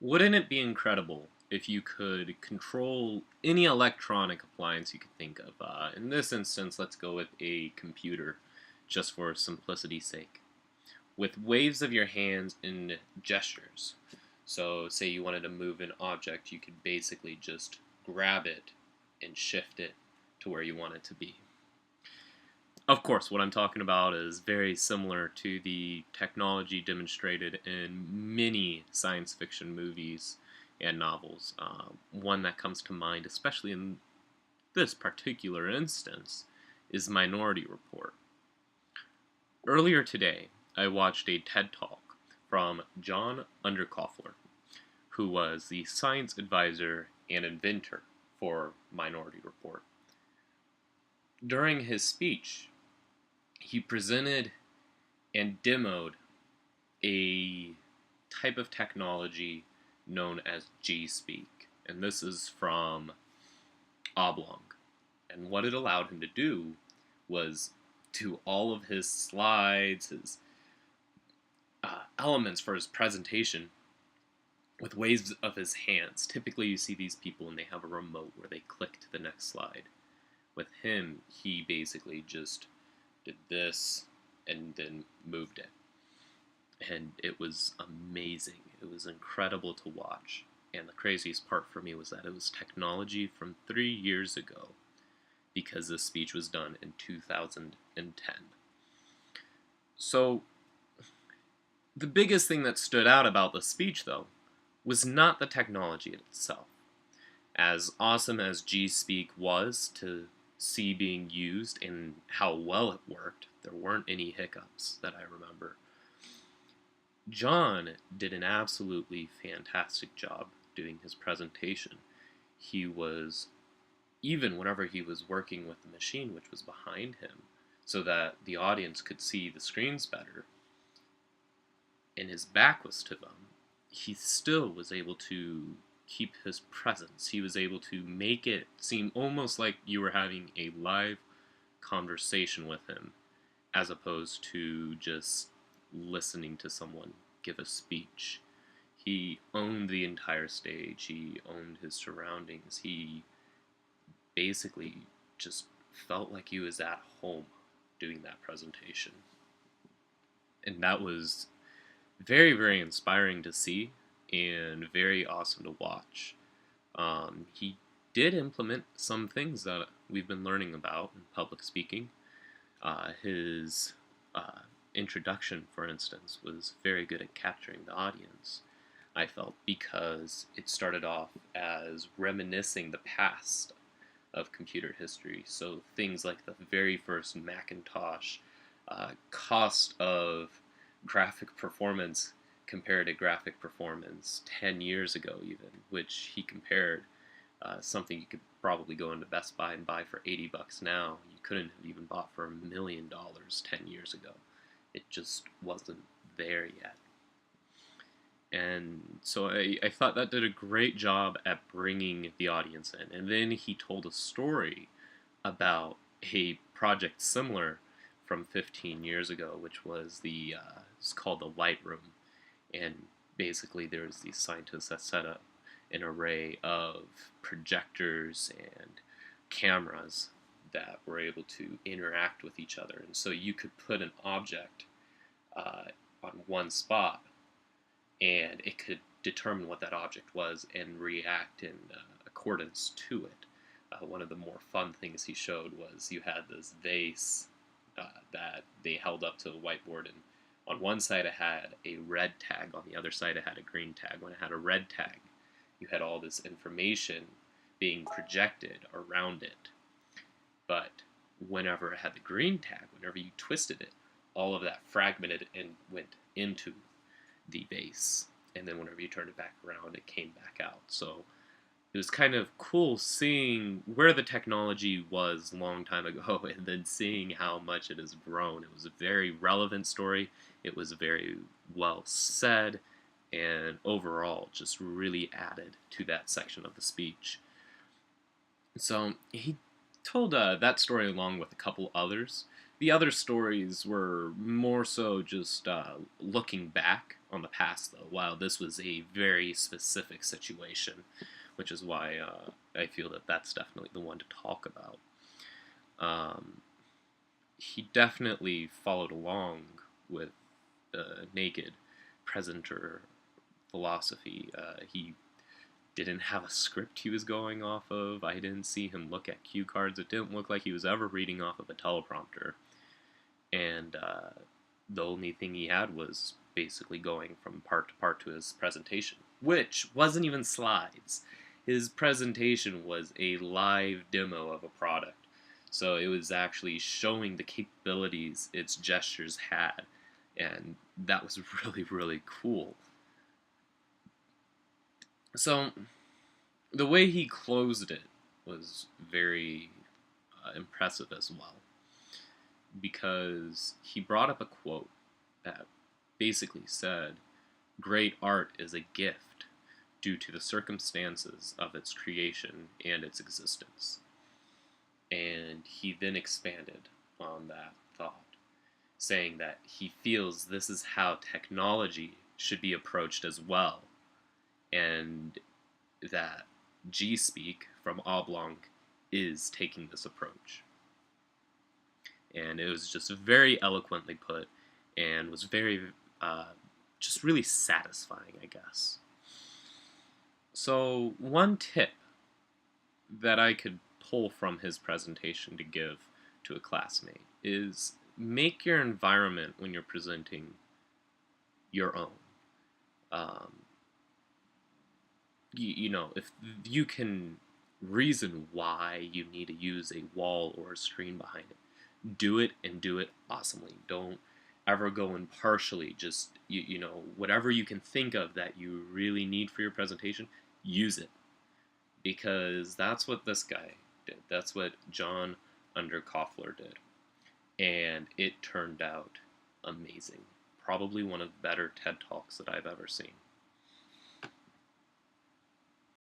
Wouldn't it be incredible if you could control any electronic appliance you could think of? In this instance, let's go with a computer, just for simplicity's sake. With waves of your hands and gestures. So, say you wanted to move an object, you could basically just grab it and shift it to where you want it to be. Of course, what I'm talking about is very similar to the technology demonstrated in many science fiction movies and novels. One that comes to mind, especially in this particular instance, is Minority Report. Earlier today, I watched a TED Talk from John Underkoffler, who was the science advisor and inventor for Minority Report. During his speech, he presented and demoed a type of technology known as G-Speak. And this is from Oblong. And what it allowed him to do was do all of his slides, his elements for his presentation with waves of his hands. Typically you see these people and they have a remote where they click to the next slide. With him, he basically just did this and then moved it. And it was amazing. It was incredible to watch. And the craziest part for me was that it was technology from 3 years ago, because this speech was done in 2010. So, the biggest thing that stood out about the speech, though, was not the technology itself. As awesome as G-Speak was to see being used and how well it worked, there weren't any hiccups that I remember. John did an absolutely fantastic job doing his presentation. He was, even whenever he was working with the machine which was behind him, so that the audience could see the screens better, and his back was to them, he still was able to keep his presence. He was able to make it seem almost like you were having a live conversation with him, as opposed to just listening to someone give a speech. He owned the entire stage. He owned his surroundings. He basically just felt like he was at home doing that presentation. And that was very, very inspiring to see and very awesome to watch. He did implement some things that we've been learning about in public speaking. His introduction, for instance, was very good at capturing the audience, I felt, because it started off as reminiscing the past of computer history. So things like the very first Macintosh, cost of graphic performance compared to graphic performance 10 years ago even, which he compared something you could probably go into Best Buy and buy for $80 now. You couldn't have even bought for $1 million 10 years ago. It just wasn't there yet. And so I thought that did a great job at bringing the audience in. And then he told a story about a project similar from 15 years ago, which was it's called the Light Room. And basically there's these scientists that set up an array of projectors and cameras that were able to interact with each other. And so you could put an object on one spot, and it could determine what that object was and react in accordance to it. One of the more fun things he showed was you had this vase that they held up to the whiteboard, and on one side it had a red tag, on the other side it had a green tag. When it had a red tag, you had all this information being projected around it. But whenever it had the green tag, whenever you twisted it, all of that fragmented and went into the vase. And then whenever you turned it back around, it came back out. So it was kind of cool seeing where the technology was a long time ago and then seeing how much it has grown. It was a very relevant story. It was very well said, and overall just really added to that section of the speech. So he told that story along with a couple others The other stories were more so just looking back on the past, though, while this was a very specific situation, which is why I feel that that's definitely the one to talk about. Um, he definitely followed along with naked presenter philosophy. He didn't have a script he was going off of. I didn't see him look at cue cards. It didn't look like he was ever reading off of a teleprompter. And the only thing he had was basically going from part to part to his presentation, which wasn't even slides. His presentation was a live demo of a product. So it was actually showing the capabilities its gestures had. And that was really, really cool. So the way he closed it was very impressive as well, because he brought up a quote that basically said, "Great art is a gift due to the circumstances of its creation and its existence." And he then expanded on that thought, saying that he feels this is how technology should be approached as well, and that G Speak from Oblong is taking this approach. And it was just very eloquently put and was very, just really satisfying, I guess. So, one tip that I could pull from his presentation to give to a classmate is make your environment when you're presenting your own. Um, you know, if you can reason why you need to use a wall or a screen behind it, do it and do it awesomely. Don't ever go impartially. Just, you know, whatever you can think of that you really need for your presentation, use it. Because that's what this guy did. That's what John Underkoffler did. And it turned out amazing. Probably one of the better TED Talks that I've ever seen.